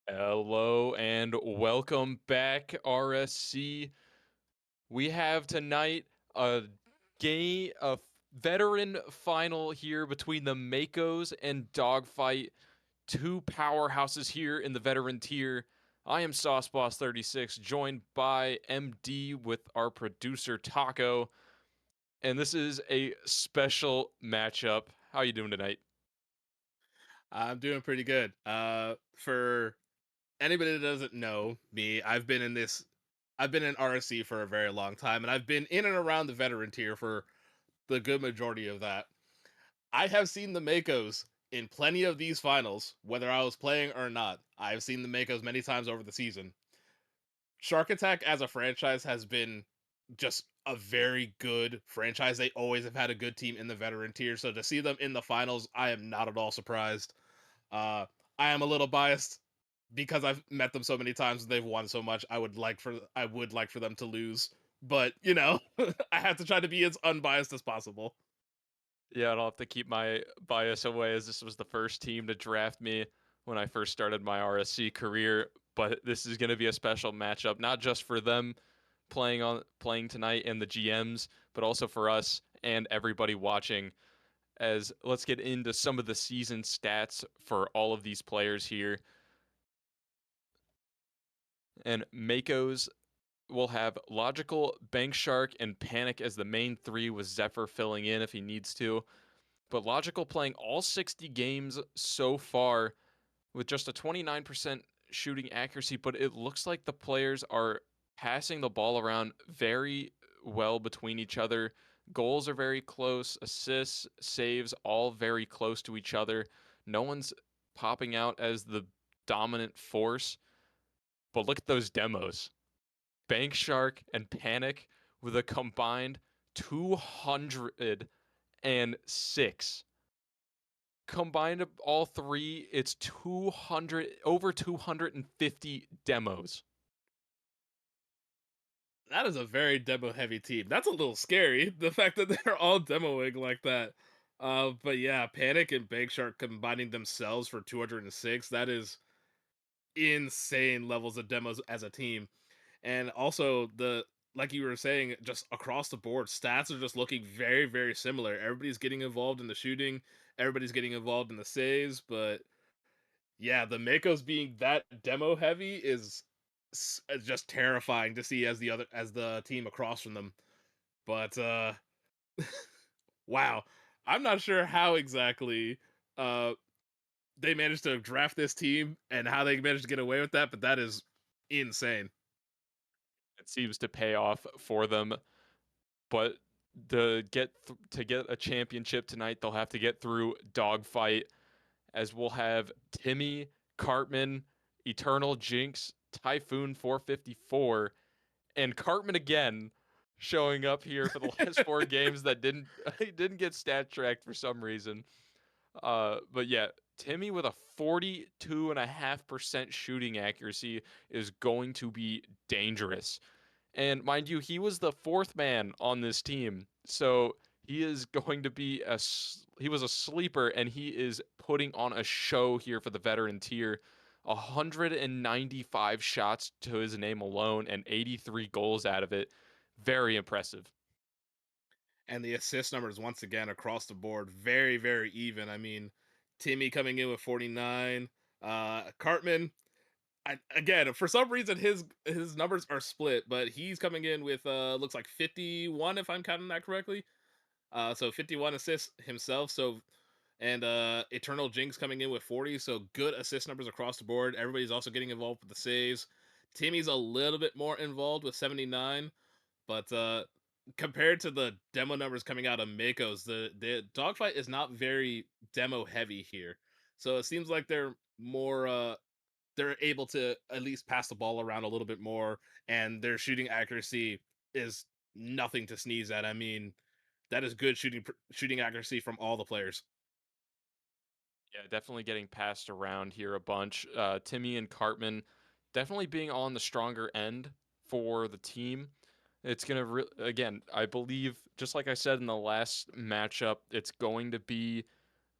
Hello and welcome back, RSC. We have tonight a veteran final here between the Makos and Dogfight, two powerhouses here in the veteran tier. I am SauceBoss36, joined by MD with our producer Taco, and this is a special matchup. How are you doing tonight? I'm doing pretty good. For anybody that doesn't know me, I've been in RSC for a very long time, and I've been in and around the veteran tier for the good majority of that. I have seen the Makos in plenty of these finals, whether I was playing or not. I've seen the Makos many times over the season. Shark Attack as a franchise has been just a very good franchise. They always have had a good team in the veteran tier, so to see them in the finals, I am not at all surprised. Uh, I am a little biased because I've met them so many times and they've won so much. I would like for them to lose, but I have to try to be as unbiased as possible. Yeah, I'll have to keep my bias away as this was the first team to draft me when I first started my RSC career. But this is going to be a special matchup, not just for them playing tonight and the GMs, but also for us and everybody watching. As let's get into some of the season stats for all of these players here. And Mako's will have Logical, BankShark, and Panic as the main three, with Zxphyr filling in if he needs to. But Logical playing all 60 games so far with just a 29% shooting accuracy, but it looks like the players are passing the ball around very well between each other. Goals are very close, assists, saves, all very close to each other. No one's popping out as the dominant force. But look at those demos. Bank Shark and Panic with a combined 206. Combined all three, it's 200 over 250 demos. That is a very demo heavy team. That's a little scary. The fact that they're all demoing like that. But yeah, Panic and Big Shark combining themselves for 206. That is insane levels of demos as a team. And also the like you were saying, just across the board, stats are just looking very, very similar. Everybody's getting involved in the shooting, everybody's getting involved in the saves, but yeah, the Makos being that demo heavy is just terrifying to see as the team across from them. But wow, I'm not sure how exactly uh they managed to draft this team and how they managed to get away with that, but that is insane. It seems to pay off for them, but to get a championship tonight, they'll have to get through Dogfight, as we'll have Timmy, Cartman, EternalJinx, Typhoon 454, and Cartman again showing up here for the last four games that didn't get stat tracked for some reason. But yeah, Timmy with a 42.5% shooting accuracy is going to be dangerous. And mind you, he was the fourth man on this team. So he is going to be he was a sleeper, and he is putting on a show here for the veteran tier. 195 shots to his name alone and 83 goals out of it. Very impressive. And the assist numbers once again across the board very, very even. I mean, Timmy coming in with 49, Cartman, again, for some reason his numbers are split, but he's coming in with looks like 51 if I'm counting that correctly. So 51 assists himself. So and Eternal Jinx coming in with 40. So good assist numbers across the board. Everybody's also getting involved with the saves. Timmy's a little bit more involved with 79, but compared to the demo numbers coming out of Makos, the dogfight is not very demo heavy here. So it seems like they're able to at least pass the ball around a little bit more, and their shooting accuracy is nothing to sneeze at. I mean, that is good shooting accuracy from all the players. Yeah, definitely getting passed around here a bunch. Timmy and Cartman definitely being on the stronger end for the team. It's going to, again, I believe, just like I said in the last matchup, it's going to be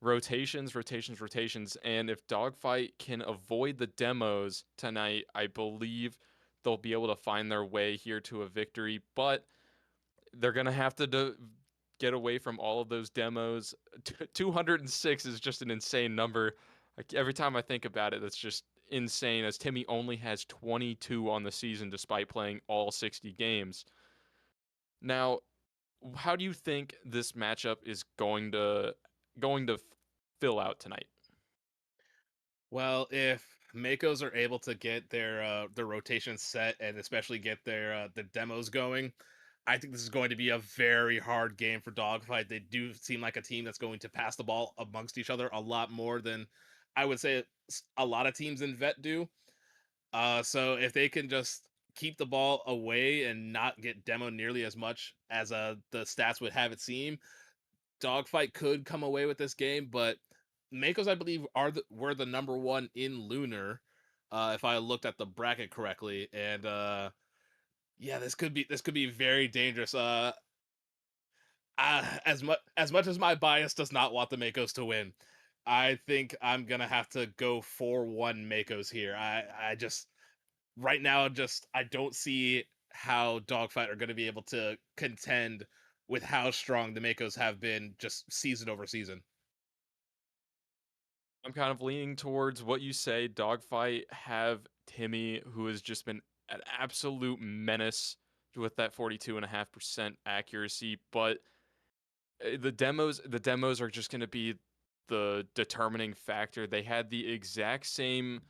rotations, rotations, rotations. And if Dogfight can avoid the demos tonight, I believe they'll be able to find their way here to a victory. But they're going to have to get away from all of those demos. 206 is just an insane number. Like, every time I think about it, that's just insane, as Timmy only has 22 on the season despite playing all 60 games. Now, how do you think this matchup is going to fill out tonight? Well, if Makos are able to get their rotation set and especially get the demos going, I think this is going to be a very hard game for Dogfight. They do seem like a team that's going to pass the ball amongst each other a lot more than I would say a lot of teams in Vet do. So if they can just keep the ball away and not get demo nearly as much as the stats would have it seem, Dogfight could come away with this game. But Makos, I believe, were the number one in Lunar, if I looked at the bracket correctly, and yeah, this could be very dangerous. As much as my bias does not want the Makos to win, I think I'm gonna have to go 4-1 Makos here. I just right now, just I don't see how Dogfight are gonna be able to contend with how strong the Makos have been just season over season. I'm kind of leaning towards what you say. Dogfight have Timmy, who has just been an absolute menace with that 42.5% accuracy. But the demos are just going to be the determining factor. They had the exact same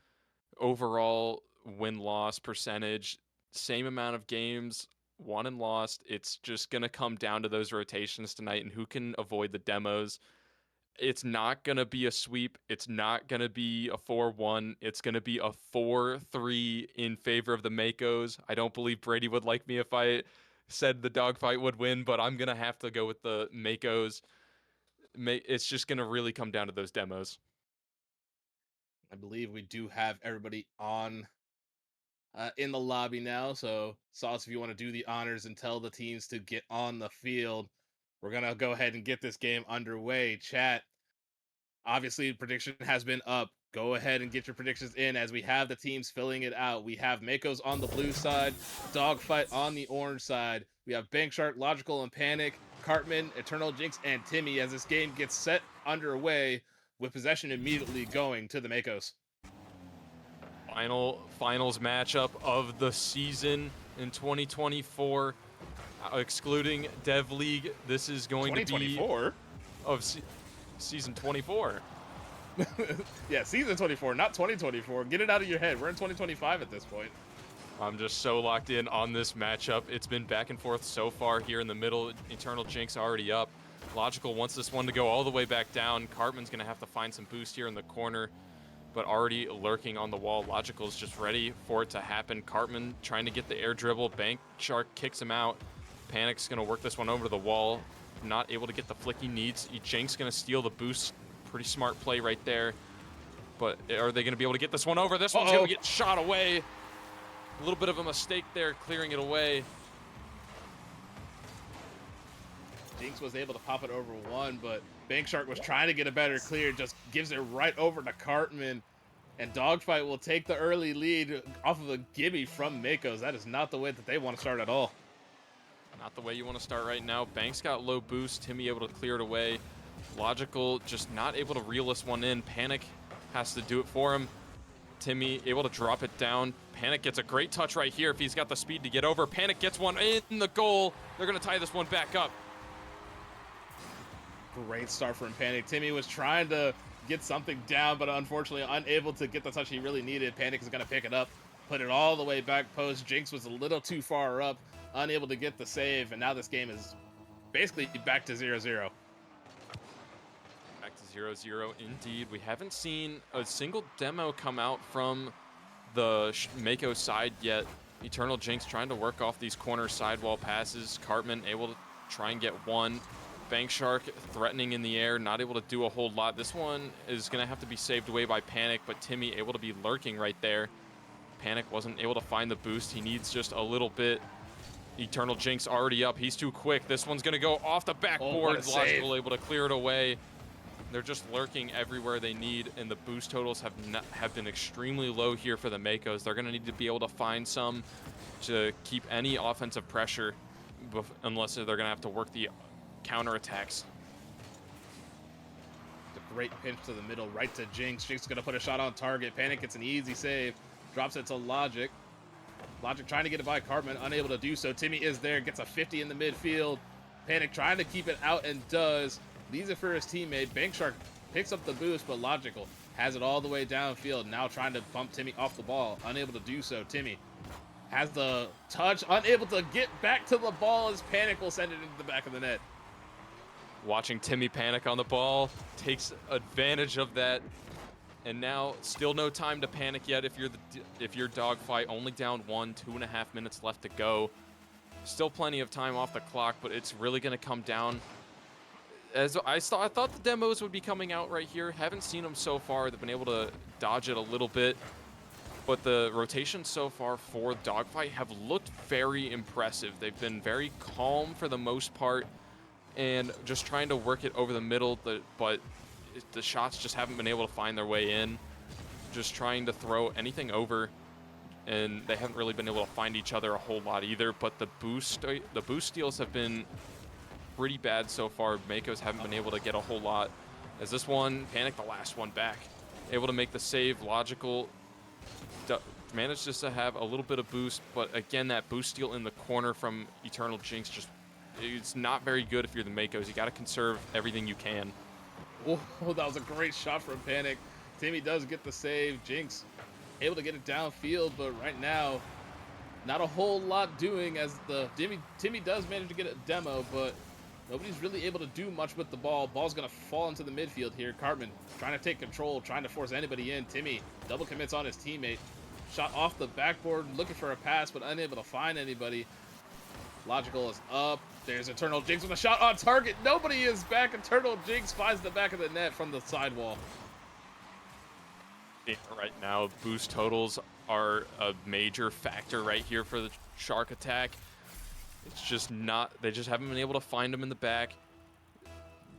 overall win loss percentage, same amount of games won and lost. It's just going to come down to those rotations tonight and who can avoid the demos. It's not going to be a sweep. It's not going to be a 4-1. It's going to be a 4-3 in favor of the Makos. I don't believe Brady would like me if I said the dogfight would win, but I'm going to have to go with the Makos. It's just going to really come down to those demos. I believe we do have everybody on in the lobby now. So, Sauce, if you want to do the honors and tell the teams to get on the field, we're gonna go ahead and get this game underway. Chat, obviously, prediction has been up. Go ahead and get your predictions in as we have the teams filling it out. We have Makos on the blue side, Dogfight on the orange side. We have BankShark, Logixaal, and Panick, Cartman, EternalJinx, and Timmy as this game gets set underway with possession immediately going to the Makos. Finals matchup of the season in 2024, excluding Dev League. This is going to be 2024 of season 24. Yeah, season 24, not 2024. Get it out of your head. We're in 2025 at this point. I'm just so locked in on this matchup. It's been back and forth so far here in the middle. EternalJinx already up. Logixaal wants this one to go all the way back down. Cartman's going to have to find some boost here in the corner, but already lurking on the wall. Logixaal's just ready for it to happen. Cartman trying to get the air dribble. BankShark kicks him out. Panick's going to work this one over to the wall. Not able to get the flick he needs. Jinx going to steal the boost. Pretty smart play right there. But are they going to be able to get this one over? This one's going to get shot away. A little bit of a mistake there, clearing it away. Jinx was able to pop it over one, but BankShark was trying to get a better clear, just gives it right over to Cartman. And Dogfight will take the early lead off of a gimme from Makos. That is not the way that they want to start at all. Not the way you want to start right now. Banks got low boost. Timmy able to clear it away. Logixaal just not able to reel this one in. Panick has to do it for him. Timmy able to drop it down. Panick gets a great touch right here if he's got the speed to get over. Panick gets one in the goal. They're going to tie this one back up. Great start from Panick. Timmy was trying to get something down, but unfortunately unable to get the touch he really needed. Panick is going to pick it up, put it all the way back post. Jinx was a little too far up, unable to get the save, and now this game is basically back to 0-0. Back to 0-0 indeed. We haven't seen a single demo come out from the Mako side yet. EternalJinx trying to work off these corner sidewall passes. Cartman able to try and get one. BankShark threatening in the air, not able to do a whole lot. This one is going to have to be saved away by Panick, but Timmy able to be lurking right there. Panick wasn't able to find the boost. He needs just a little bit. EternalJinx already up. He's too quick. This one's going to go off the backboard. Logixaal able to clear it away. They're just lurking everywhere they need, and the boost totals have been extremely low here for the Makos. They're going to need to be able to find some to keep any offensive pressure, unless they're going to have to work the counterattacks. The great pinch to the middle, right to Jinx. Jinx is going to put a shot on target. Panick gets an easy save. Drops it to Logic. Logic trying to get it by Cartman, unable to do so. Timmy is there, gets a 50 in the midfield. Panic trying to keep it out and does. Leaves it for his teammate. BankShark picks up the boost, but Logical has it all the way downfield. Now trying to bump Timmy off the ball. Unable to do so. Timmy has the touch, unable to get back to the ball as Panic will send it into the back of the net. Watching Timmy panic on the ball, takes advantage of that. And now, still no time to panic yet if you're Dogfight. Only down 2.5 minutes left to go. Still plenty of time off the clock, but it's really going to come down. As I thought the demos would be coming out right here. Haven't seen them so far. They've been able to dodge it a little bit. But the rotations so far for Dogfight have looked very impressive. They've been very calm for the most part and just trying to work it over the middle, but the shots just haven't been able to find their way in. Just trying to throw anything over, and they haven't really been able to find each other a whole lot either. But the boost steals have been pretty bad so far. Makos haven't been able to get a whole lot. As this one, Panic, the last one back, able to make the save. Logical managed just to have a little bit of boost, but again, that boost steal in the corner from EternalJinx just, it's not very good if you're the Makos. You got to conserve everything you can. Oh, that was a great shot from Panic. Timmy does get the save. Jinx able to get it downfield, but right now, not a whole lot doing as the Timmy does manage to get a demo, but nobody's really able to do much with the ball. Ball's going to fall into the midfield here. Cartman trying to take control, trying to force anybody in. Timmy double commits on his teammate. Shot off the backboard, looking for a pass, but unable to find anybody. Logical is up. There's EternalJinx with a shot on target. Nobody is back. EternalJinx finds the back of the net from the sidewall. Yeah, right now, boost totals are a major factor right here for the Shark attack. It's just not, they just haven't been able to find them in the back.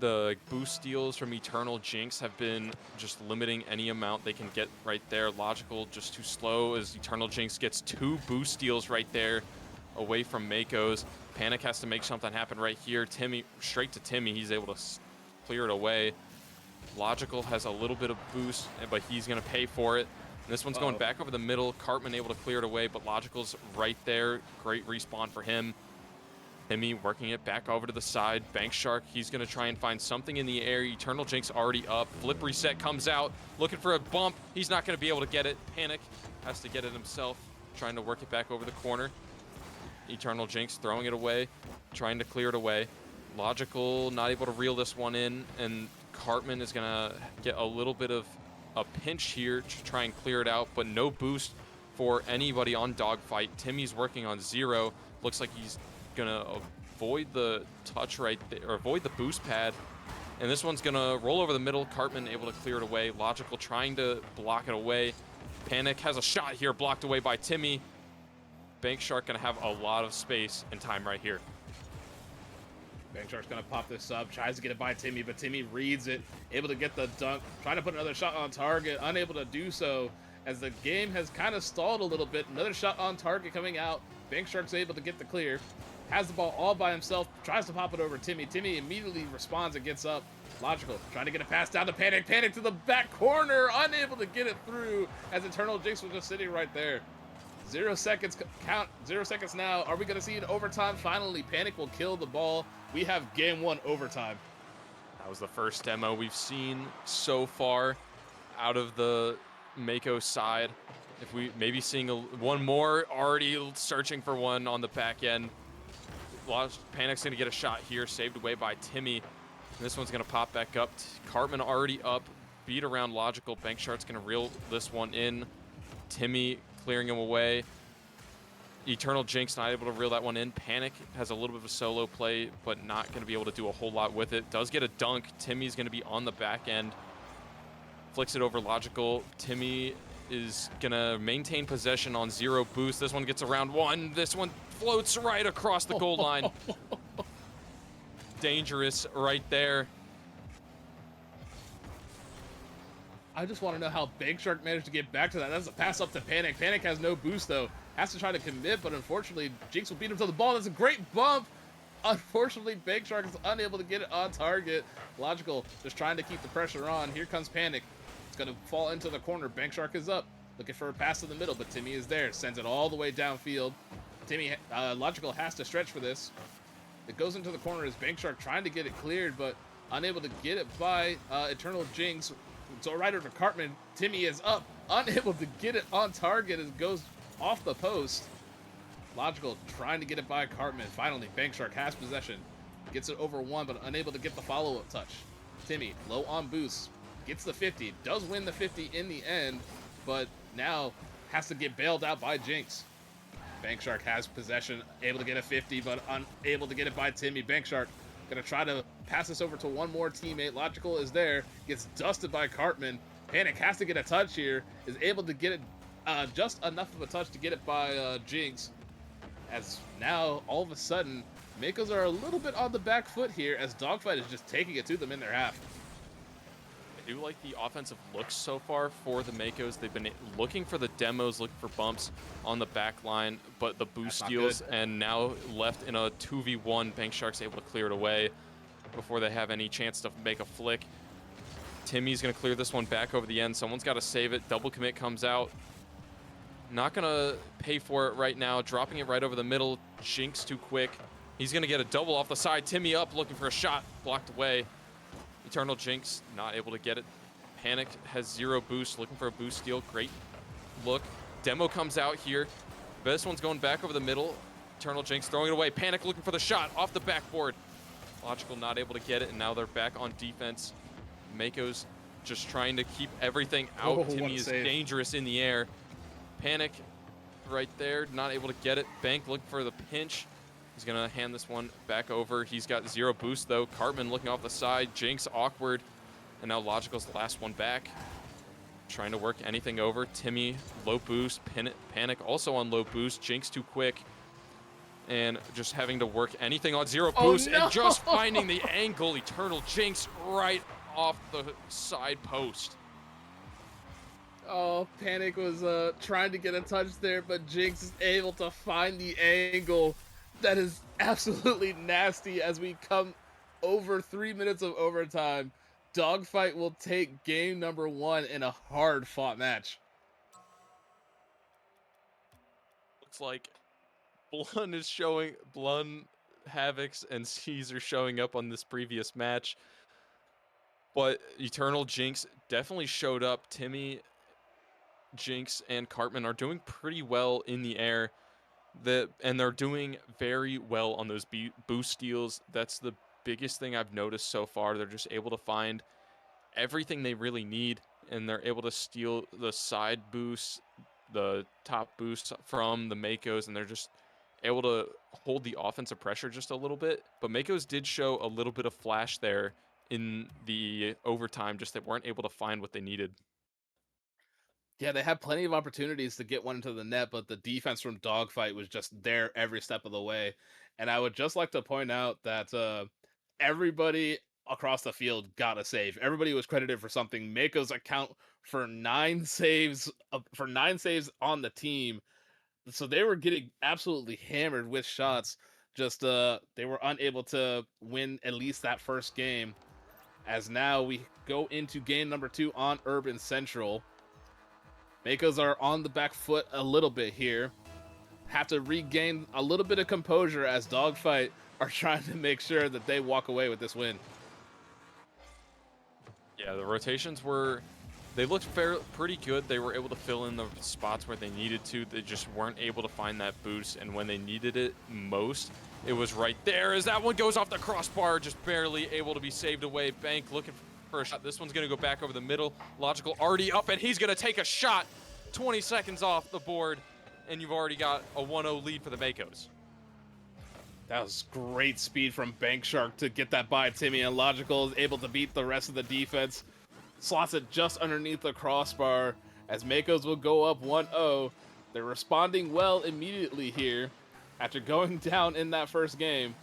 The boost steals from EternalJinx have been just limiting any amount they can get right there. Logical just too slow as EternalJinx gets 2 boost steals right there away from Makos. Panic has to make something happen right here. Timmy, straight to Timmy, he's able to clear it away. Logical has a little bit of boost, but he's going to pay for it. And this one's going back over the middle. Cartman able to clear it away, but Logical's right there. Great respawn for him. Timmy working it back over to the side. BankShark, he's going to try and find something in the air. EternalJinx already up. Flip reset comes out, looking for a bump. He's not going to be able to get it. Panic has to get it himself, trying to work it back over the corner. EternalJinx throwing it away, trying to clear it away. Logical not able to reel this one in, and Cartman is going to get a little bit of a pinch here to try and clear it out, but no boost for anybody on Dogfight. Timmy's working on 0. Looks like he's gonna avoid the touch right there, or avoid the boost pad, and this one's gonna roll over the middle. Cartman able to clear it away. Logical trying to block it away. Panic has a shot here, blocked away by Timmy. BankShark gonna have a lot of space and time right here. BankShark's gonna pop this up, tries to get it by Timmy, but Timmy reads it, able to get the dunk, trying to put another shot on target, unable to do so as the game has kind of stalled a little bit. Another shot on target coming out. BankShark's able to get the clear. Has the ball all by himself, tries to pop it over Timmy. Timmy immediately responds and gets up. Logical, trying to get a pass down to Panic. Panic to the back corner, unable to get it through as EternalJinx was just sitting right there. 0 seconds count, 0 seconds now. Are we going to see an overtime? Finally, Panic will kill the ball. We have game 1 overtime. That was the first demo we've seen so far out of the Mako side. If we maybe seeing one more, already searching for one on the back end. Panic's gonna get a shot here, saved away by Timmy. And this one's gonna pop back up. Cartman already up, beat around Logical. BankShark's gonna reel this one in. Timmy clearing him away. EternalJinx not able to reel that one in. Panic has a little bit of a solo play, but not gonna be able to do a whole lot with it. Does get a dunk. Timmy's gonna be on the back end. Flicks it over Logical. Timmy is gonna maintain possession on 0 boost. This one gets around 1. This one floats right across the goal line. Dangerous right there. I just want to know how BankShark managed to get back to that. That's a pass up to Panick. Panick has no boost, though. Has to try to commit, but unfortunately, Jinx will beat him to the ball. That's a great bump. Unfortunately, BankShark is unable to get it on target. Logixaal just trying to keep the pressure on. Here comes Panick. It's going to fall into the corner. BankShark is up. Looking for a pass to the middle, but Timmy is there. Sends it all the way downfield. Logixaal has to stretch for this. It goes into the corner as BankShark trying to get it cleared, but unable to get it by EternalJinx. So right over to Cartman. Timmy is up, unable to get it on target as it goes off the post. Logixaal trying to get it by Cartman. Finally, BankShark has possession. Gets it over one, but unable to get the follow-up touch. Timmy, low on boost. Gets the 50. Does win the 50 in the end, but now has to get bailed out by Jinx. BankShark has possession, able to get a 50, but unable to get it by Timmy. BankShark gonna try to pass this over to one more teammate. Logixaal is there, gets dusted by Cartman. Panick has to get a touch here, is able to get it just enough of a touch to get it by Jinx. As now, all of a sudden, Makos are a little bit on the back foot here as Dogfight is just taking it to them in their half. I do like the offensive looks so far for the Makos. They've been looking for the demos, looking for bumps on the back line, but the boost steals, and now left in a 2v1. BankShark's able to clear it away before they have any chance to make a flick. Timmy's going to clear this one back over the end. Someone's got to save it. Double commit comes out. Not going to pay for it right now. Dropping it right over the middle. Jinx too quick. He's going to get a double off the side. Timmy up, looking for a shot. Blocked away. EternalJinx not able to get it. Panic has 0 boost, looking for a boost steal. Great look. Demo comes out here. This one's going back over the middle. EternalJinx throwing it away. Panic looking for the shot off the backboard. Logixaal not able to get it, and now they're back on defense. Makos just trying to keep everything out. Oh, Timmy is dangerous in the air. Panic right there, not able to get it. Bank looking for the pinch. He's going to hand this one back over. He's got 0 boost, though. Cartman looking off the side. Jinx awkward. And now Logixaal's the last one back. Trying to work anything over. Timmy, low boost. Panic also on low boost. Jinx too quick. And just having to work anything on 0 boost. No! And just finding the angle. EternalJinx right off the side post. Oh, Panic was trying to get a touch there, but Jinx is able to find the angle. That is absolutely nasty as we come over 3 minutes of overtime. Dogfight will take game number 1 in a hard-fought match. Looks like Blun is showing, Blun, Havocs, and Caesar showing up on this previous match. But EternalJinx definitely showed up. Timmy, Jinx, and Cartman are doing pretty well in the air. And they're doing very well on those boost steals. That's the biggest thing I've noticed so far. They're just able to find everything they really need, and they're able to steal the side boosts, the top boosts from the Makos, and they're just able to hold the offensive pressure just a little bit. But Makos did show a little bit of flash there in the overtime, just they weren't able to find what they needed. Yeah, they had plenty of opportunities to get one into the net, but the defense from Dogfight was just there every step of the way. And I would just like to point out that everybody across the field got a save. Everybody was credited for something. Makos account for 9 saves on the team. So they were getting absolutely hammered with shots. Just they were unable to win at least that first game. As now we go into game number 2 on Urban Central. Makos are on the back foot a little bit here. Have to regain a little bit of composure as Dogfight are trying to make sure that they walk away with this win. Yeah, the rotations they looked pretty good. They were able to fill in the spots where they needed to. They just weren't able to find that boost, and when they needed it most, it was right there as that one goes off the crossbar, just barely able to be saved away. Bank looking for a shot. This one's going to go back over the middle. Logixaal already up, and he's going to take a shot. 20 seconds off the board, and you've already got a 1-0 lead for the Makos. That was great speed from BankShark to get that by Timmy, and Logixaal is able to beat the rest of the defense. Slots it just underneath the crossbar as Makos will go up 1-0. They're responding well immediately here after going down in that first game.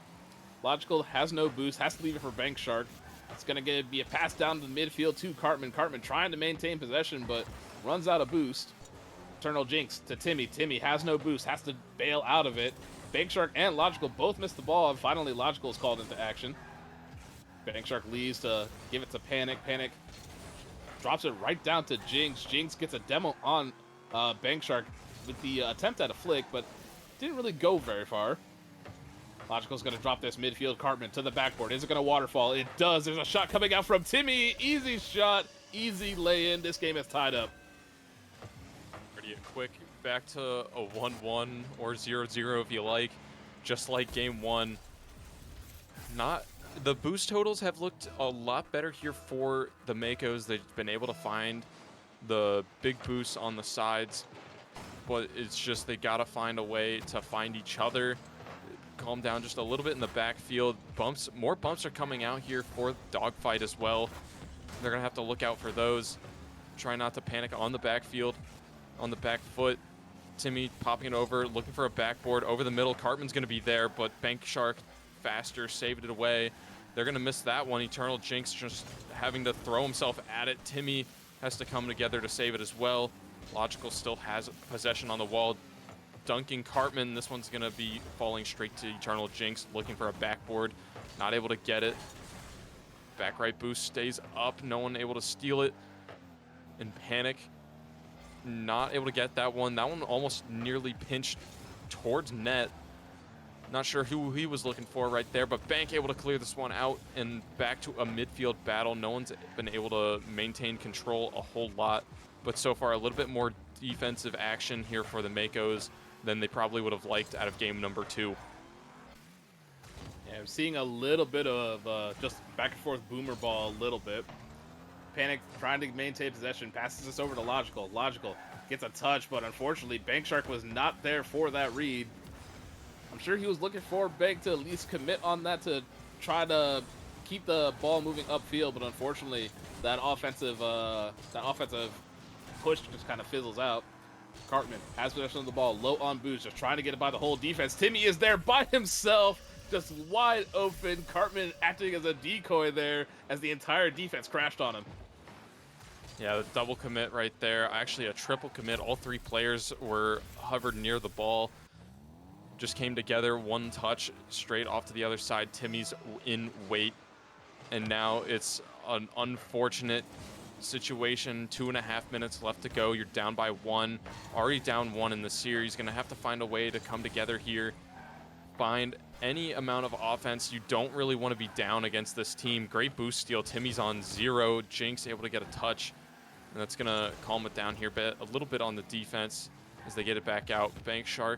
Logixaal has no boost, has to leave it for BankShark. It's going to be a pass down to the midfield to Cartman. Cartman trying to maintain possession, but runs out of boost. EternalJinx to Timmy. Timmy has no boost, has to bail out of it. BankShark and Logixaal both missed the ball, and finally Logixaal is called into action. BankShark leaves to give it to Panick. Panick drops it right down to Jinx. Jinx gets a demo on BankShark with the attempt at a flick, but didn't really go very far. Logixaal's going to drop this midfield. Cartman to the backboard. Is it going to waterfall? It does. There's a shot coming out from Timmy. Easy shot. Easy lay-in. This game is tied up. Pretty quick. Back to a 1-1 or 0-0 if you like. Just like game one. The boost totals have looked a lot better here for the Makos. They've been able to find the big boosts on the sides. But it's just they got to find a way to find each other. Calm down just a little bit in the backfield. More bumps are coming out here for Dogfight as well. They're gonna have to look out for those. Try not to panic on the backfield, on the back foot. Timmy popping it over, looking for a backboard over the middle. Cartman's gonna be there, but BankShark faster, saved it away. They're gonna miss that one. EternalJinx just having to throw himself at it. Timmy has to come together to save it as well. Logixaal still has possession on the wall. Dunking Cartman. This one's going to be falling straight to EternalJinx, looking for a backboard. Not able to get it. Back right boost stays up. No one able to steal it. And Panick, not able to get that one. That one almost nearly pinched towards net. Not sure who he was looking for right there, but Bank able to clear this one out and back to a midfield battle. No one's been able to maintain control a whole lot, but so far a little bit more defensive action here for the Makos than they probably would have liked out of game number 2. Yeah, I'm seeing a little bit of just back and forth boomer ball a little bit. Panick trying to maintain possession, passes this over to Logixaal. Logixaal gets a touch, but unfortunately BankShark was not there for that read. I'm sure he was looking for Bank to at least commit on that to try to keep the ball moving upfield, but unfortunately that offensive push just kind of fizzles out. Cartman has possession of the ball, low on boost, just trying to get it by the whole defense. Timmy is there by himself, just wide open. Cartman acting as a decoy there as the entire defense crashed on him. Yeah, the double commit right there. Actually, a triple commit. All 3 players were hovered near the ball. Just came together, one touch, straight off to the other side. Timmy's in weight, and now it's an unfortunate situation. 2.5 minutes left to go. You're down by 1. Already down 1 in the series. Gonna have to find a way to come together here. Find any amount of offense. You don't really want to be down against this team. Great boost steal. Timmy's on 0. Jinx able to get a touch. And that's gonna calm it down here a little bit on the defense as they get it back out. BankShark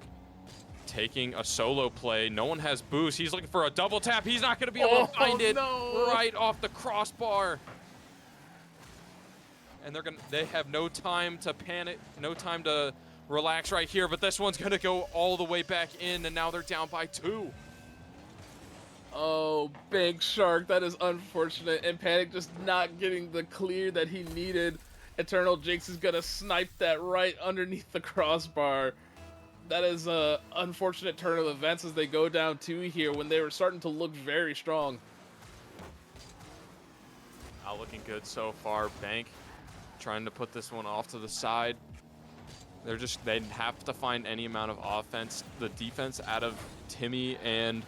taking a solo play. No one has boost. He's looking for a double tap. He's not gonna be able to find it. Right off the crossbar. And they have no time to panic, no time to relax right here, but this one's gonna go all the way back in, and now they're down by 2. Oh, BankShark, that is unfortunate, and Panic just not getting the clear that he needed. EternalJinx is gonna snipe that right underneath the crossbar. That is a unfortunate turn of events as they go down 2 here when they were starting to look very strong. Not looking good so far. Bank trying to put this one off to the side. They have to find any amount of offense. The defense out of Timmy and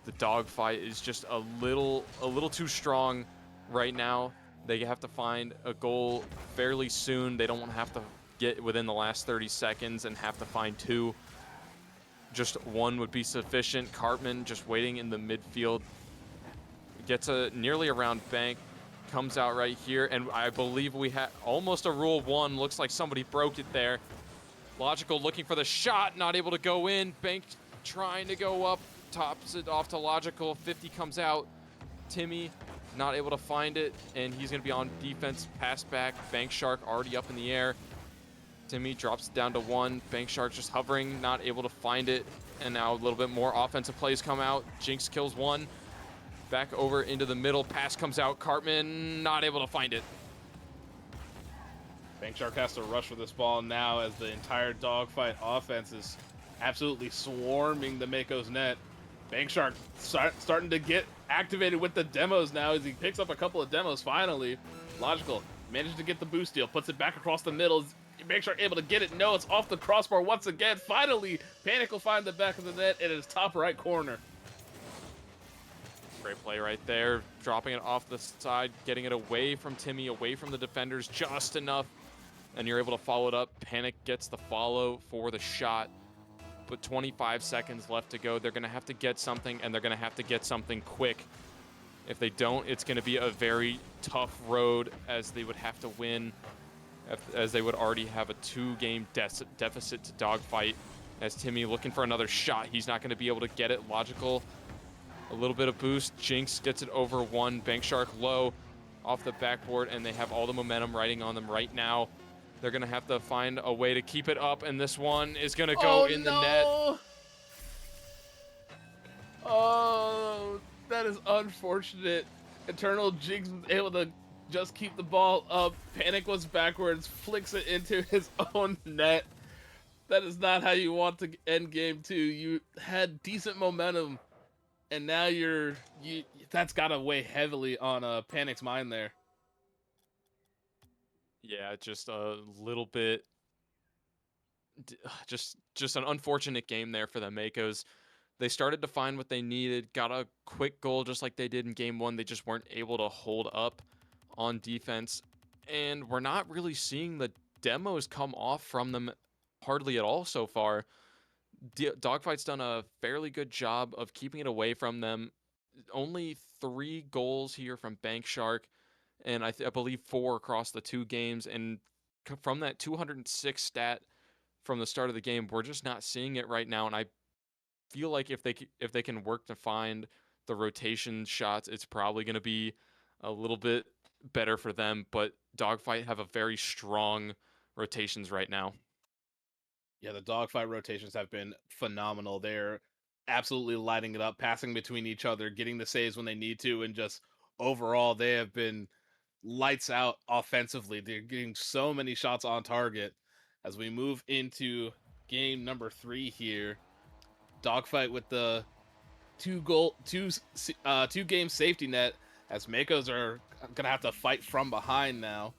the Dogfight is just a little too strong right now. They have to find a goal fairly soon. They don't want to have to get within the last 30 seconds and have to find 2. Just 1 would be sufficient. Cartman just waiting in the midfield. Gets nearly around Bank. Comes out right here, and I believe we had almost a rule 1. Looks like somebody broke it there. Logixaal looking for the shot, not able to go in. Bank trying to go up, tops it off to Logixaal. 50 comes out. Timmy not able to find it, and he's going to be on defense. Pass back. BankShark already up in the air. Timmy drops it down to 1. BankShark just hovering, not able to find it, and now a little bit more offensive plays come out. Jinx kills 1. Back over into the middle. Pass comes out. Cartman not able to find it. BankShark has to rush for this ball now as the entire Dogfight offense is absolutely swarming the Makos net. BankShark starting to get activated with the demos now as he picks up a couple of demos finally. Logical managed to get the boost steal, puts it back across the middle. BankShark able to get it. No, it's off the crossbar once again. Finally, Panick will find the back of the net in his top right corner. Great play right there, dropping it off the side, getting it away from Timmy, away from the defenders just enough, and you're able to follow it up. Panick gets the follow for the shot, but 25 seconds left to go. They're going to have to get something, and they're going to have to get something quick. If they don't, it's going to be a very tough road, as they would have to win, as they would already have a 2-game deficit to Dogfight. As Timmy looking for another shot, he's not going to be able to get it. Logixaal, a little bit of boost. Jinx gets it over one. BankShark low off the backboard, and they have all the momentum riding on them right now. They're going to have to find a way to keep it up, and this one is going to go in the net. Oh, that is unfortunate. EternalJinx was able to just keep the ball up. Panick was backwards, flicks it into his own net. That is not how you want to end game 2. You had decent momentum, and now that's got to weigh heavily on Panick's mind there. Yeah, just a little bit, just an unfortunate game there for the Makos. They started to find what they needed, got a quick goal just like they did in game 1. They just weren't able to hold up on defense, and we're not really seeing the demos come off from them hardly at all so far. Dogfight's done a fairly good job of keeping it away from them. Only 3 goals here from BankShark, and I believe 4 across the 2 games. And from that 206 stat from the start of the game, we're just not seeing it right now. And I feel like if they can work to find the rotation shots, it's probably going to be a little bit better for them. But Dogfight have a very strong rotations right now. Yeah, the Dogfight rotations have been phenomenal. They're absolutely lighting it up, passing between each other, getting the saves when they need to, and just overall, they have been lights out offensively. They're getting so many shots on target. As we move into game number 3 here, Dogfight with the 2-game safety net, as Makos are gonna have to fight from behind now.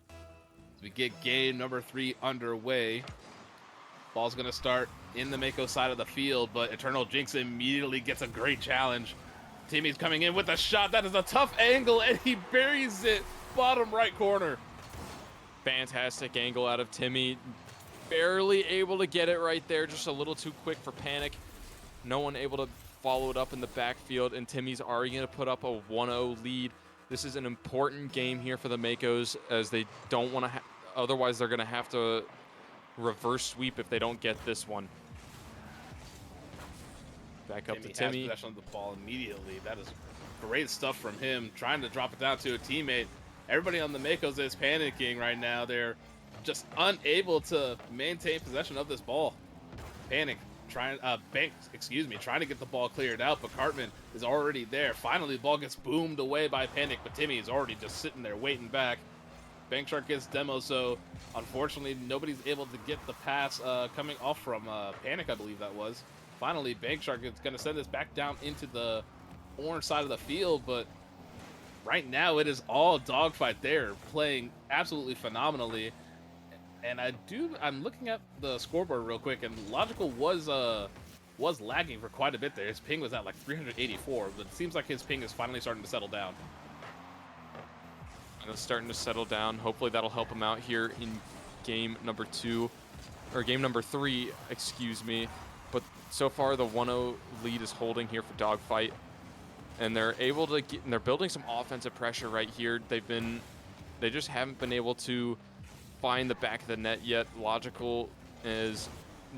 As we get game number 3 underway, ball's gonna start in the Mako side of the field, but EternalJinx immediately gets a great challenge. Timmy's coming in with a shot. That is a tough angle, and he buries it bottom right corner. Fantastic angle out of Timmy. Barely able to get it right there. Just a little too quick for Panick. No one able to follow it up in the backfield, and Timmy's already going to put up a 1-0 lead. This is an important game here for the Makos, as they don't want to otherwise they're going to have to reverse sweep if they don't get this one. Back up to Timmy. Has possession of the ball immediately. That is great stuff from him, trying to drop it down to a teammate. Everybody on the Makos is panicking right now. They're just unable to maintain possession of this ball. Panick trying to get the ball cleared out, but Cartman is already there. Finally, the ball gets boomed away by Panick, but Timmy is already just sitting there waiting back. BankShark gets demo, so unfortunately nobody's able to get the pass coming off from Panick, I believe that was. Finally, BankShark is going to send this back down into the orange side of the field, but right now it is all Dogfight there, playing absolutely phenomenally. And I'm looking at the scoreboard real quick, and Logixaal was lagging for quite a bit there. His ping was at like 384, but it seems like his ping is finally starting to settle down. And it's starting to settle down. Hopefully that'll help him out here in game number 3, excuse me. But so far the 1-0 lead is holding here for Dogfight, and they're able to get, and they're building some offensive pressure right here. They just haven't been able to find the back of the net yet. Logixaal is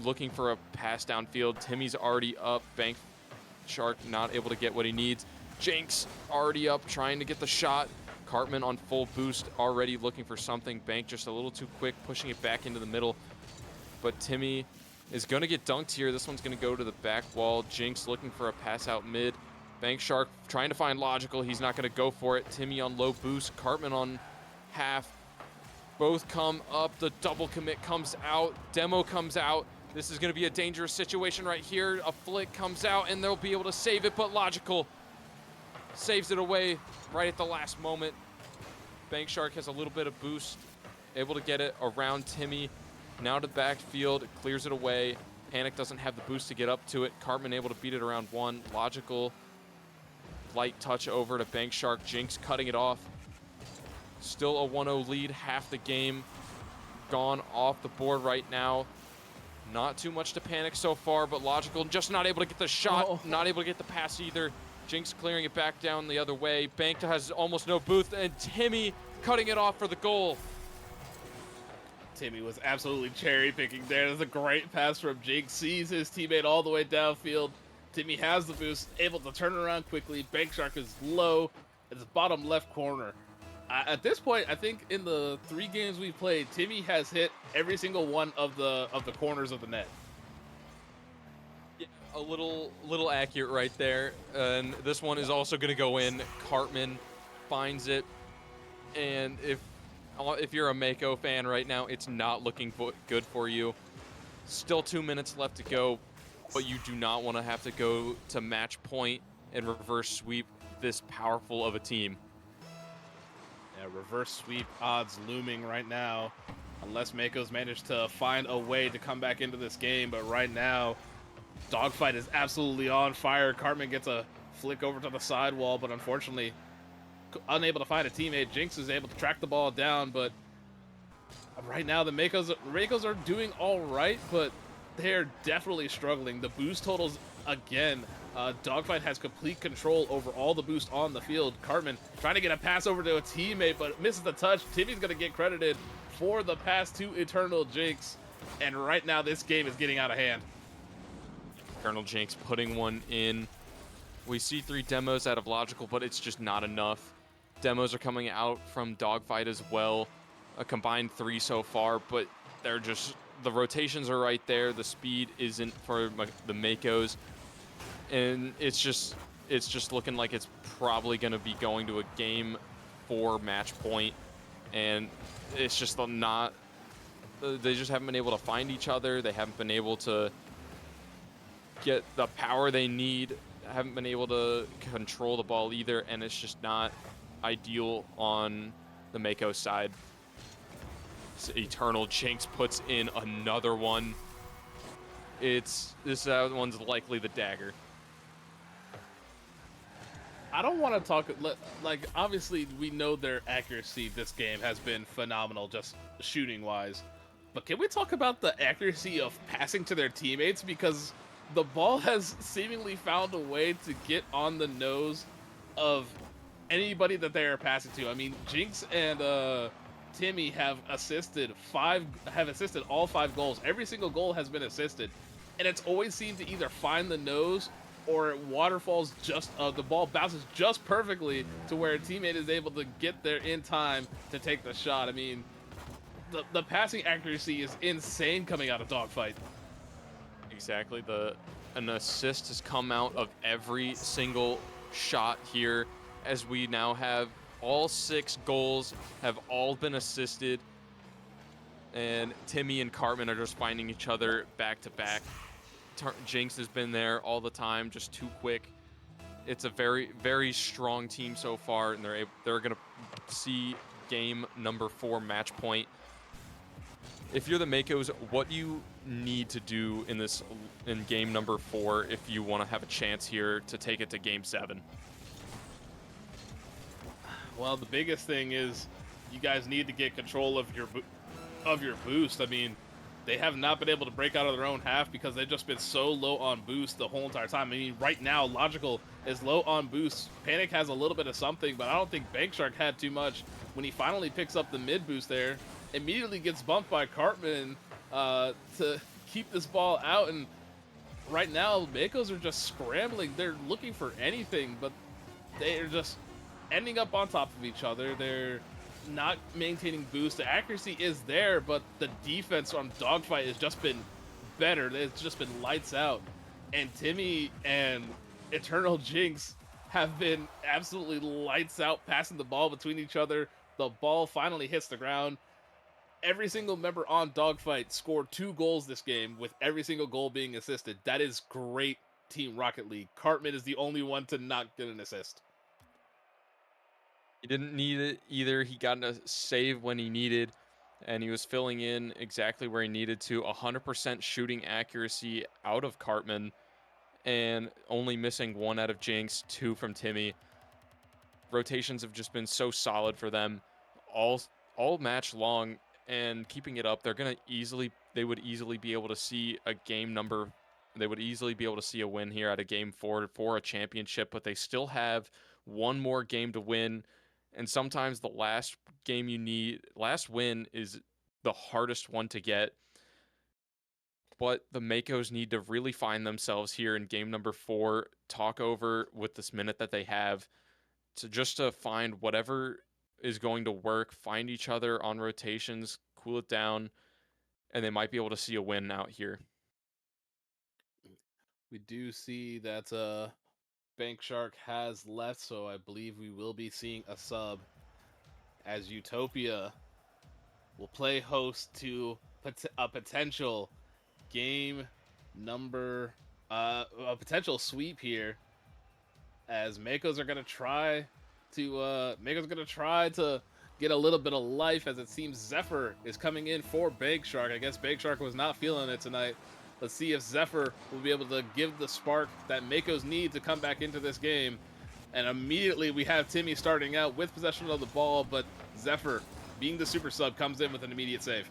looking for a pass downfield. Timmy's already up. BankShark not able to get what he needs. Jinx already up, trying to get the shot. Cartman on full boost, already looking for something. Bank just a little too quick, pushing it back into the middle. But Timmy is going to get dunked here. This one's going to go to the back wall. Jinx looking for a pass out mid. BankShark trying to find Logixaal. He's not going to go for it. Timmy on low boost. Cartman on half. Both come up. The double commit comes out. Demo comes out. This is going to be a dangerous situation right here. A flick comes out, and they'll be able to save it, but Logixaal saves it away right at the last moment. BankShark has a little bit of boost, able to get it around Timmy. Now to backfield, clears it away. Panick doesn't have the boost to get up to it. Cartman able to beat it around one. Logixaal, light touch over to BankShark. Jinx cutting it off. Still a 1-0 lead, half the game gone off the board right now. Not too much to Panick so far, but Logixaal just not able to get the shot, not able to get the pass either. Jinx clearing it back down the other way. Bank has almost no boost, and Timmy cutting it off for the goal. Timmy was absolutely cherry picking there. There's a great pass from Jinx, sees his teammate all the way downfield. Timmy has the boost, able to turn around quickly. BankShark is low at the bottom left corner. At this point, I think in the 3 games we've played, Timmy has hit every single one of the corners of the net. Yeah, a little accurate right there. And this one is also going to go in. Cartman finds it, and if you're a Mako fan right now, it's not looking good for you. Still 2 minutes left to go, but you do not want to have to go to match point and reverse sweep this powerful of a team. Yeah, reverse sweep odds looming right now, unless Makos managed to find a way to come back into this game. But right now, Dogfight is absolutely on fire. Cartman gets a flick over to the sidewall, but unfortunately unable to find a teammate. Jinx is able to track the ball down, but right now the Makos are doing all right, but they're definitely struggling. The boost totals, again, Dogfight has complete control over all the boost on the field. Cartman trying to get a pass over to a teammate, but misses the touch. Timmy's going to get credited for the pass to EternalJinx, and right now this game is getting out of hand. EternalJinx putting one in. We see 3 demos out of Logixaal, but it's just not enough. Demos are coming out from Dogfight as well. A combined 3 so far, but they're just, the rotations are right there. The speed isn't for the Makos, and it's just looking like it's probably going to be going to a game 4 match point, and it's just not. They just haven't been able to find each other. They haven't been able to get the power they need. Haven't been able to control the ball either, and it's just not ideal on the Mako side. EternalJinx puts in another one. This one's likely the dagger. I don't want to talk, like, obviously we know their accuracy this game has been phenomenal, just shooting wise, but can we talk about the accuracy of passing to their teammates? Because the ball has seemingly found a way to get on the nose of anybody that they are passing to. I mean, Jinx and Timmy have assisted all 5 goals. Every single goal has been assisted, and it's always seemed to either find the nose or waterfalls just the ball bounces just perfectly to where a teammate is able to get there in time to take the shot. I mean, the passing accuracy is insane coming out of Dogfight. Exactly. An assist has come out of every single shot here, as we now have all 6 goals have all been assisted, and Timmy and Cartman are just finding each other back to back. Jinx has been there all the time, just too quick. It's a very, very strong team so far, and they're gonna see game number 4 match point. If you're the Makos, what do you need to do in game number 4 if you want to have a chance here to take it to game 7? Well, the biggest thing is you guys need to get control of your boost. I mean, they have not been able to break out of their own half because they've just been so low on boost the whole entire time. I mean, right now, Logixaal is low on boost. Panick has a little bit of something, but I don't think BankShark had too much. When he finally picks up the mid boost there, immediately gets bumped by Cartman to keep this ball out. And right now, Makos are just scrambling. They're looking for anything, but they're just ending up on top of each other. They're not maintaining boost. The accuracy is there, but the defense on Dogfight has just been better. It's just been lights out. And Timmy and EternalJinx have been absolutely lights out, passing the ball between each other. The ball finally hits the ground. every single member on Dogfight scored 2 goals this game, with every single goal being assisted. That is great Team Rocket League. Cartman is the only one to not get an assist. He didn't need it either. He got a save when he needed, and he was filling in exactly where he needed to. 100% shooting accuracy out of Cartman, and only missing 1 out of Jinx, 2 from Timmy. Rotations have just been so solid for them all match long, and keeping it up. They would easily be able to see a game number. They would easily be able to see a win here at a game 4 for a championship, but they still have one more game to win. And sometimes the last win is the hardest one to get. But the Makos need to really find themselves here in game number 4, talk over with this minute that they have to find whatever is going to work, find each other on rotations, cool it down, and they might be able to see a win out here. We do see that BankShark has left, so I believe we will be seeing a sub, as Utopia will play host to a potential game number, a potential sweep here, as Makos are gonna try to get a little bit of life, as it seems Zxphyr is coming in for BankShark. I guess BankShark was not feeling it tonight. Let's see if Zxphyr will be able to give the spark that Makos need to come back into this game. And immediately we have Timmy starting out with possession of the ball, but Zxphyr, being the super sub, comes in with an immediate save.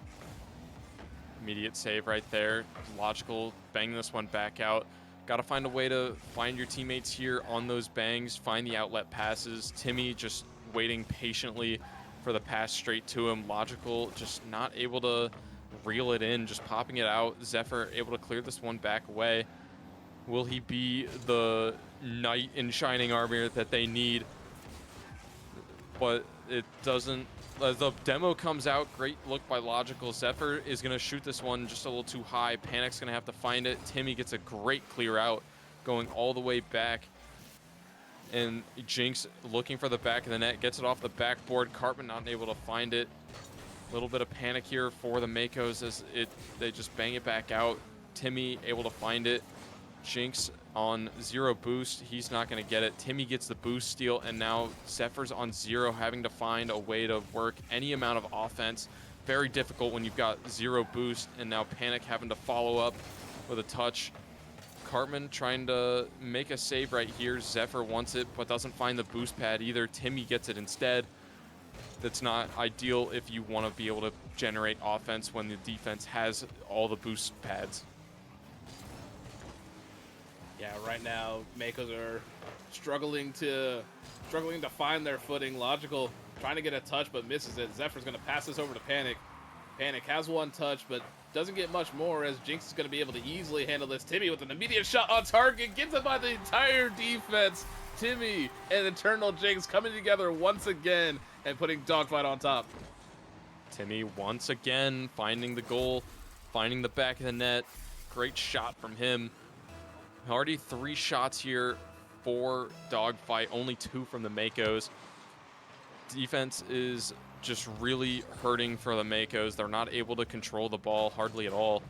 Immediate save right there. Logixaal bang this one back out. Got to find a way to find your teammates here on those bangs, find the outlet passes. Timmy just waiting patiently for the pass straight to him. Logixaal just not able to reel it in, just popping it out. Zxphyr able to clear this one back away. Will he be the knight in shining armor that they need? But it doesn't. As the demo comes out, great look by Logixaal. Zxphyr is going to shoot this one just a little too high. Panick's going to have to find it. Timmy gets a great clear out, going all the way back. And Jinx looking for the back of the net, gets it off the backboard. Cartman not able to find it. A little bit of panic here for the Makos as they just bang it back out. Timmy able to find it. Jinx on 0 boost. He's not going to get it. Timmy gets the boost steal, and now Zxphyr's on 0, having to find a way to work any amount of offense. Very difficult when you've got 0 boost, and now Panick having to follow up with a touch. Cartman trying to make a save right here. Zxphyr wants it, but doesn't find the boost pad either. Timmy gets it instead. That's not ideal if you want to be able to generate offense when the defense has all the boost pads. Yeah, right now Makos are struggling to find their footing. Logixaal trying to get a touch but misses it. Zxphyr's going to pass this over to Panick. Panick has 1 touch but doesn't get much more, as Jinx is going to be able to easily handle this. Timmy with an immediate shot on target, gets it by the entire defense. Timmy and EternalJinx coming together once again and putting Dogfight on top. Timmy once again finding the goal, finding the back of the net. Great shot from him. Already 3 shots here for Dogfight, only 2 from the Makos. Defense is just really hurting for the Makos. They're not able to control the ball hardly at all.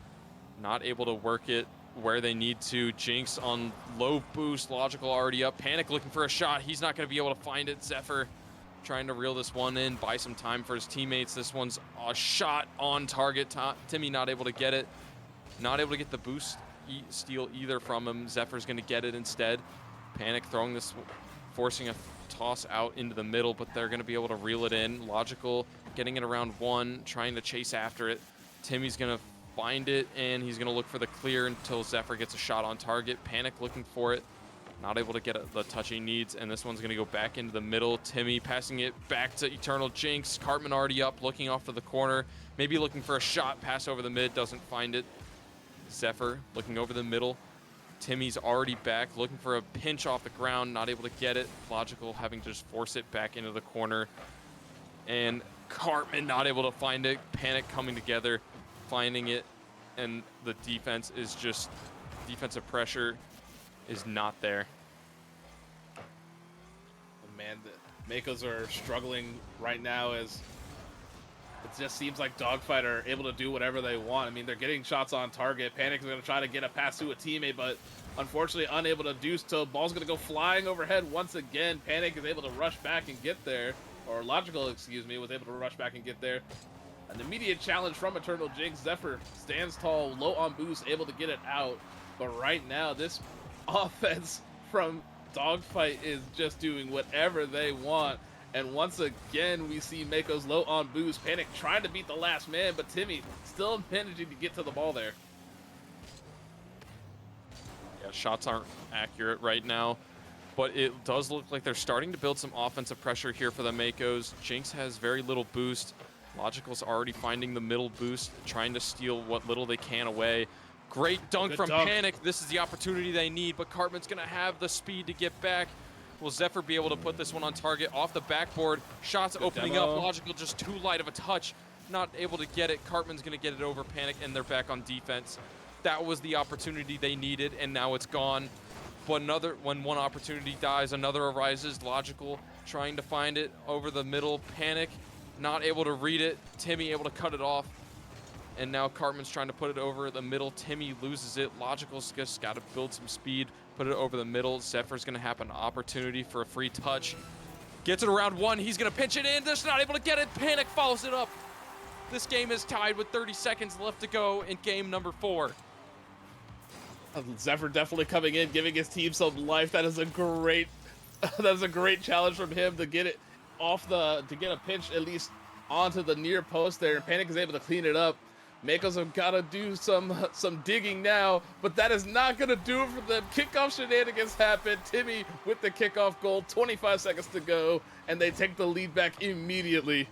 Not able to work it where they need to. Jinx on low boost. Logixaal already up. Panick looking for a shot. He's not going to be able to find it. Zxphyr trying to reel this one in, buy some time for his teammates. This one's a shot on target. Timmy not able to get it. Not able to get the boost steal either from him. Zxphyr's going to get it instead. Panick throwing this, forcing a toss out into the middle, but they're going to be able to reel it in. Logixaal getting it around 1, trying to chase after it. Timmy's going to find it, and he's going to look for the clear until Zxphyr gets a shot on target. Panick looking for it. Not able to get the touch he needs, and this one's going to go back into the middle. Timmy passing it back to EternalJinx. Cartman already up, looking off to the corner. Maybe looking for a shot, pass over the mid, doesn't find it. Zxphyr looking over the middle. Timmy's already back, looking for a pinch off the ground, not able to get it. Logixaal having to just force it back into the corner. And Cartman not able to find it. Panick coming together, finding it. And the defense is just, defensive pressure is not there. Oh, man, the Makos are struggling right now, as It just seems like Dogfight are able to do whatever they want. I mean, they're getting shots on target. Panic is going to try to get a pass to a teammate, but unfortunately unable to do so. Ball's going to go flying overhead once again. Panic is able to rush back and get there. Or Logical, excuse me, was able to rush back and get there. An immediate challenge from EternalJinx. Zxphyr stands tall, low on boost, able to get it out. But right now, this offense from Dogfight is just doing whatever they want. And once again, we see Makos low on boost. Panic trying to beat the last man, but Timmy still managing to get to the ball there. Yeah, shots aren't accurate right now, but it does look like they're starting to build some offensive pressure here for the Makos. Jinx has very little boost. Logical's already finding the middle boost, trying to steal what little they can away. Great dunk from Panic. This is the opportunity they need, but Cartman's going to have the speed to get back. Will Zxphyr be able to put this one on target off the backboard? Shots opening up. Logical just too light of a touch. Not able to get it. Cartman's going to get it over Panic, and they're back on defense. That was the opportunity they needed, and now it's gone. But when one opportunity dies, another arises. Logical trying to find it over the middle. Panic not able to read it. Timmy able to cut it off. And now Cartman's trying to put it over the middle. Timmy loses it. Logical's just got to build some speed, put it over the middle. Zxphyr's going to have an opportunity for a free touch. Gets it around one. He's going to pinch it in. Just not able to get it. Panic follows it up. This game is tied with 30 seconds left to go in game number 4. Zxphyr definitely coming in, giving his team some life. That is a great challenge from him to get it off to get a pinch at least onto the near post there. Panic is able to clean it up. Makos have got to do some digging now, but that is not going to do it for them. Kickoff shenanigans happen. Timmy with the kickoff goal, 25 seconds to go, and they take the lead back immediately.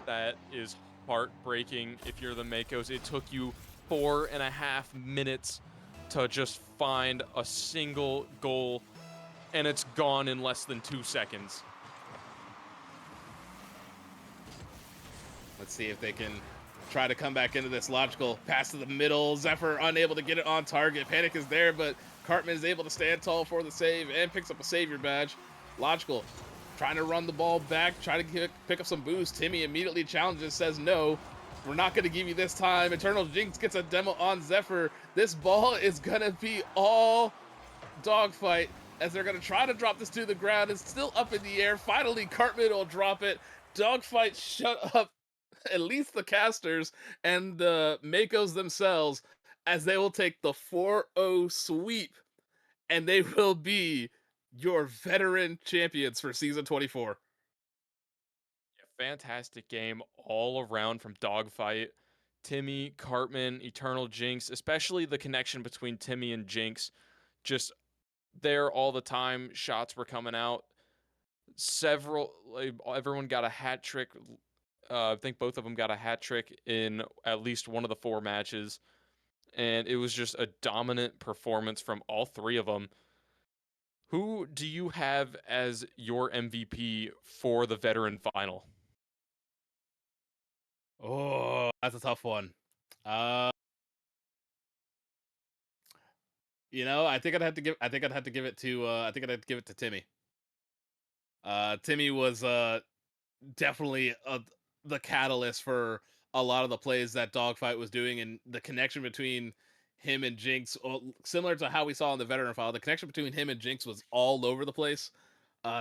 That is heartbreaking if you're the Makos. It took you 4.5 minutes to just find a single goal, and it's gone in less than 2 seconds. Let's see if they can try to come back into this. Logical pass to the middle. Zxphyr unable to get it on target. Panic is there, but Cartman is able to stand tall for the save and picks up a savior badge. Logical trying to run the ball back, trying to pick up some boost. Timmy immediately challenges, says no. We're not going to give you this time. EternalJinx gets a demo on Zxphyr. This ball is going to be all Dogfight as they're going to try to drop this to the ground. It's still up in the air. Finally, Cartman will drop it. Dogfight shut up at least the casters and the Makos themselves, as they will take the 4-0 sweep, and they will be your veteran champions for season 24. Fantastic game all around from Dogfight. Timmy, Cartman, EternalJinx, especially the connection between Timmy and Jinx, just there all the time. Shots were coming out. Everyone got a hat trick. I think both of them got a hat trick in at least one of the 4 matches. And it was just a dominant performance from all 3 of them. Who do you have as your MVP for the veteran final? Oh, that's a tough one. I think I'd have to give it to Timmy. Timmy was definitely the catalyst for a lot of the plays that Dogfight was doing, and the connection between him and Jinx, similar to how we saw in the veteran file, the connection between him and Jinx was all over the place.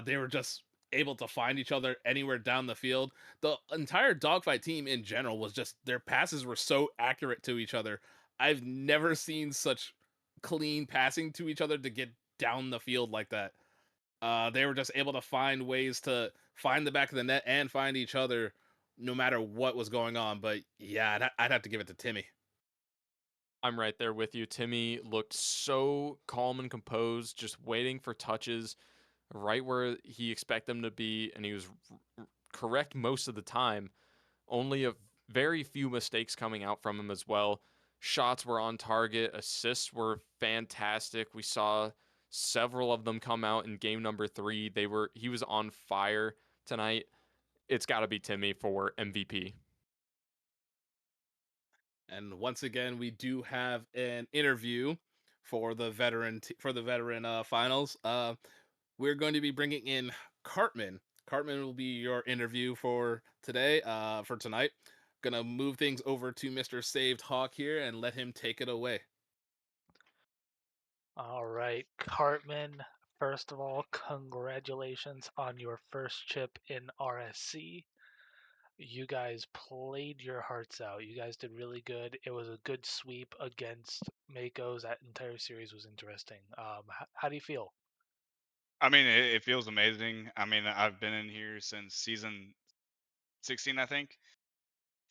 They were just able to find each other anywhere down the field. The entire Dogfight team in general was just, their passes were so accurate to each other. I've never seen such clean passing to each other to get down the field like that. They were just able to find ways to find the back of the net and find each other no matter what was going on. But yeah, I'd have to give it to Timmy. I'm right there with you. Timmy looked so calm and composed, just waiting for touches right where he expected them to be, and he was correct most of the time. Only a very few mistakes coming out from him as well. Shots were on target. Assists were fantastic. We saw several of them come out in game number 3. He was on fire tonight. It's got to be Timmy for MVP. And once again, we do have an interview for the veteran finals. We're going to be bringing in Cartman. Cartman will be your interview for today, for tonight. Gonna move things over to Mr. Saved Hawk here and let him take it away. All right, Cartman, first of all, congratulations on your first chip in RSC. You guys played your hearts out. You guys did really good. It was a good sweep against Makos. That entire series was interesting. How do you feel? I mean, it feels amazing. I mean, I've been in here since season 16, I think.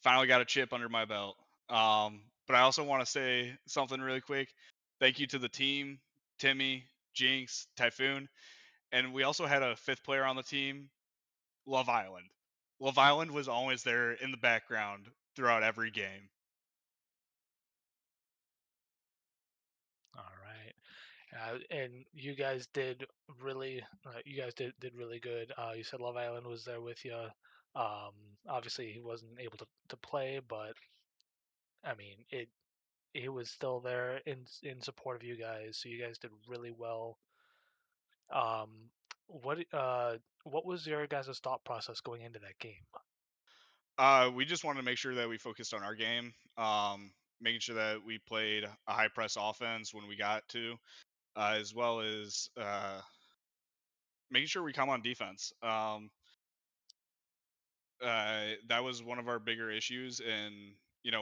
Finally got a chip under my belt. But I also want to say something really quick. Thank you to the team, Timmy, Jinx, Typhoon, and we also had a fifth player on the team, Love Island. Love Island was always there in the background throughout every game. All right. And you guys did really, you guys did really good. You said Love Island was there with you. Obviously he wasn't able to play, but I mean, he was still there in support of you guys. So you guys did really well. Um, what was your guys' thought process going into that game? We just wanted to make sure that we focused on our game, making sure that we played a high press offense when we got to, as well as making sure we come on defense. That was one of our bigger issues, and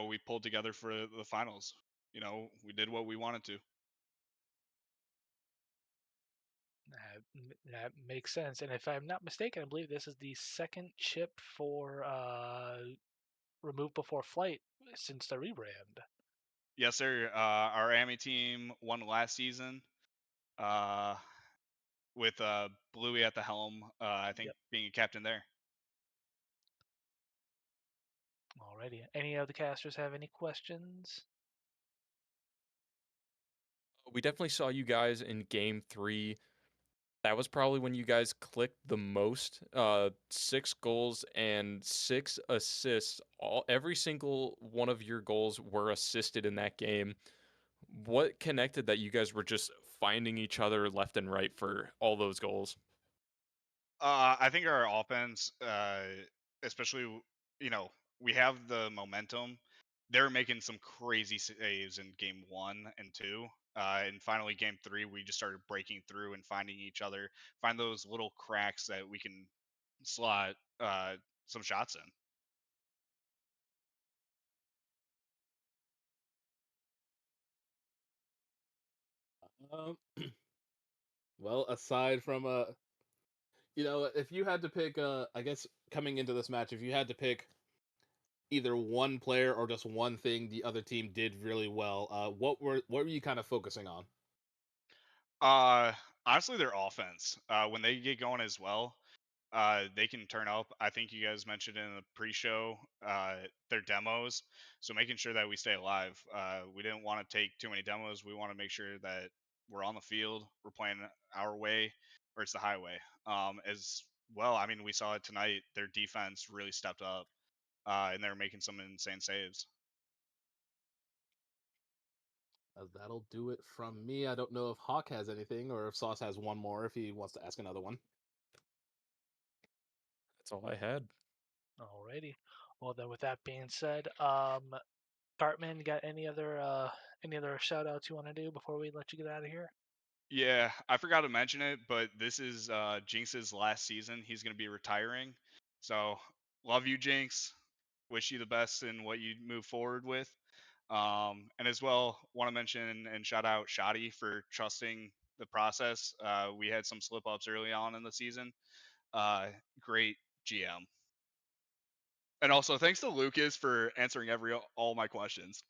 we pulled together for the finals. We did what we wanted to. That makes sense. And if I'm not mistaken, I believe this is the second chip for remove before flight since the rebrand. Yes, sir. Our AMI team won last season, uh, with Bluey at the helm. I think Yep. being a captain there. Alrighty. Any of the casters have any questions? We definitely saw you guys in game 3. That was probably when you guys clicked the most. 6 goals and 6 assists. Every single one of your goals were assisted in that game. What connected that you guys were just finding each other left and right for all those goals? I think our offense, especially, we have the momentum. They're making some crazy saves in game 1 and 2. And finally, game 3, we just started breaking through and finding each other, find those little cracks that we can slot some shots in. Um, well, aside from if you had to pick, I guess coming into this match, if you had to pick either one player or just one thing the other team did really well, what were you kind of focusing on? Uh, Honestly, their offense, when they get going as well, they can turn up. I think you guys mentioned in the pre-show their demos, so making sure that we stay alive. We didn't want to take too many demos. We want to make sure that we're on the field, we're playing our way, or it's the highway. As well, I mean, we saw it tonight. Their defense really stepped up, and they were making some insane saves. That'll do it from me. I don't know if Hawk has anything or if Sauce has one more if he wants to ask another one. That's all I had. Alrighty. Well then, with that being said, Cartman, got any other shout outs you want to do before we let you get out of here? Yeah, I forgot to mention it, but this is Jinx's last season. He's going to be retiring. So, love you, Jinx. Wish you the best in what you move forward with. And as well, want to mention and shout out Shoddy for trusting the process. We had some slip ups early on in the season. Great GM. And also, thanks to Lucas for answering all my questions.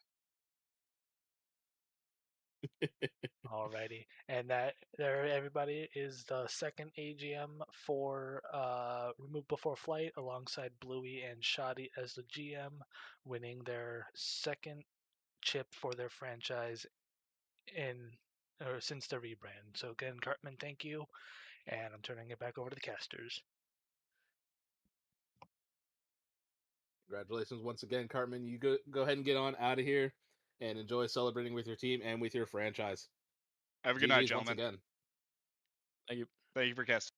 Alrighty. And that there, everybody, is the second AGM for Remove Before Flight alongside Bluey and Shoddy as the GM, winning their second chip for their franchise in or since the rebrand. So again, Cartman, thank you, and I'm turning it back over to the casters. Congratulations once again, Cartman. You go ahead and get on out of here and enjoy celebrating with your team and with your franchise. Have a good night, GG's once gentlemen. again. Thank you. Thank you for casting.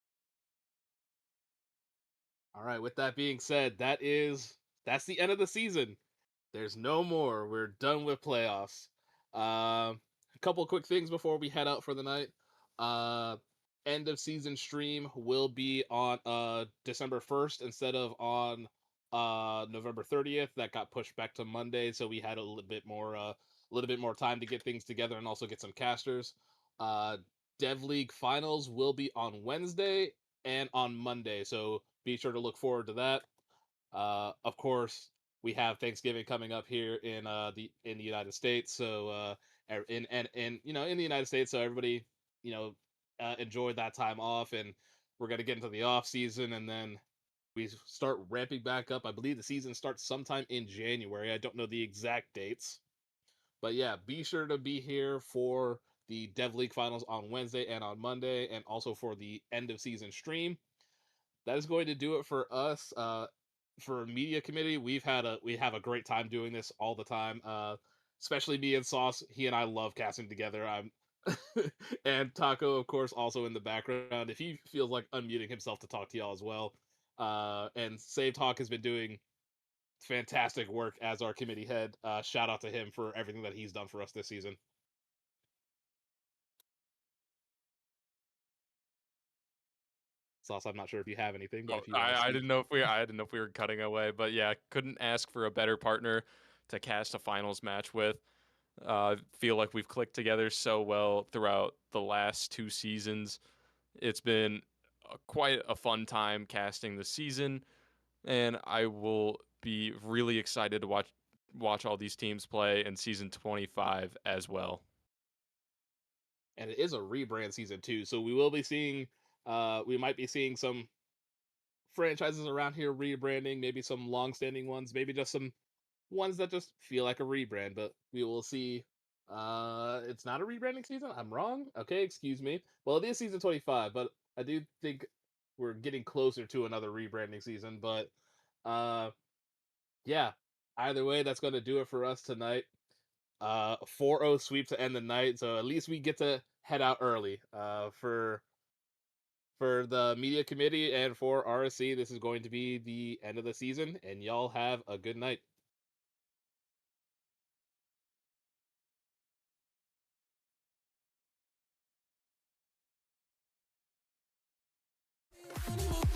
All right, with that being said, that's the end of the season. There's no more. We're done with playoffs. A couple quick things before we head out for the night. Uh, End of season stream will be on December 1st instead of on November 30th. That got pushed back to Monday, so we had a little bit more time to get things together and also get some casters. Dev League finals will be on Wednesday and on Monday, so be sure to look forward to that. Of course, we have Thanksgiving coming up here in the United States, so in the United States, so everybody you know enjoy that time off, and we're gonna get into the off season, and then we start ramping back up. I believe the season starts sometime in January. I don't know the exact dates, but yeah, be sure to be here for the Dev League finals on Wednesday and on Monday, and also for the end of season stream. That is going to do it for us. For media committee, we have a great time doing this all the time. Especially me and Sauce. He and I love casting together. I'm and Taco, of course, also in the background. If he feels like unmuting himself to talk to y'all as well. And Save Talk has been doing fantastic work as our committee head. Shout out to him for everything that he's done for us this season. Sauce, I'm not sure if you have anything, but if you want to I didn't know if we were cutting away, but yeah, couldn't ask for a better partner to cast a finals match with. Feel like we've clicked together so well throughout the last 2 seasons. It's been quite a fun time casting the season, and I will be really excited to watch all these teams play in season 25 as well. And it is a rebrand season too, so we might be seeing some franchises around here rebranding, maybe some long-standing ones, maybe just some ones that just feel like a rebrand, but we will see. It's not a rebranding season. I'm wrong. Okay, excuse me. Well, it is season 25, but I do think we're getting closer to another rebranding season. But yeah. Either way, that's going to do it for us tonight. 4-0 sweep to end the night, so at least we get to head out early. For the media committee and for RSC, this is going to be the end of the season, and y'all have a good night. We'll be right back.